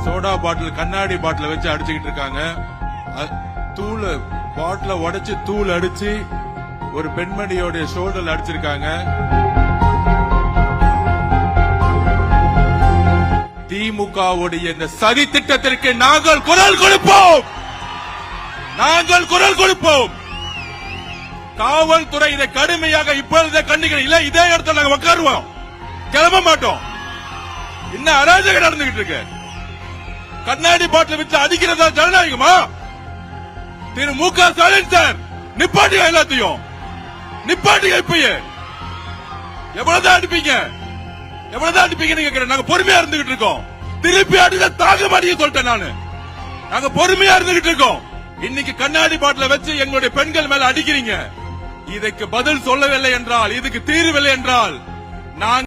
Soda bottle கண்ணாடி பாட்டில வச்சு அடிச்சுக்கிட்டு இருக்காங்க. தூள் பாட்டில உடைச்சு தூள் அடிச்சு ஒரு பெண்மணியோட ஷோல்டர்ல அடிச்சிருக்காங்க. திமுகவுடைய இந்த சதி திட்டத்திற்கு நாங்கள் குரல் கொடுப்போம். காவல்துறை இதை கடுமையாக இப்பொழுதே கண்டிக்கிறோம். இல்ல இதே இடத்துல நாங்க உட்காருவோம், கிளம்ப மாட்டோம். என்ன அராஜகம் நடந்துகிட்டு இருக்கு? கண்ணாடி பாட்டில் வச்சு அடிக்கிறதா ஜனநாயகமா? திரு மு.க. ஸ்டாலின் சார், நிப்பாட்டியா, எல்லாத்தையும் நிப்பாட்டியா. இப்பயே எவ்வளவுதான் அடிப்பீங்க நாங்க பொறுமையா இருந்துகிட்டு இருக்கோம். திருப்பி அடிக்க தாங்க மாட்டேங்க சொல்லிட்டேன் நானு. நாங்க பொறுமையா இருந்துகிட்டு இருக்கோம். இன்னைக்கு கண்ணாடி பாட்டில வச்சு எங்களுடைய பெண்கள் மேல அடிக்கிறீங்க. இதுக்கு பதில் சொல்லவில்லை என்றால், இதுக்கு தீர்வில்லை என்றால் நான்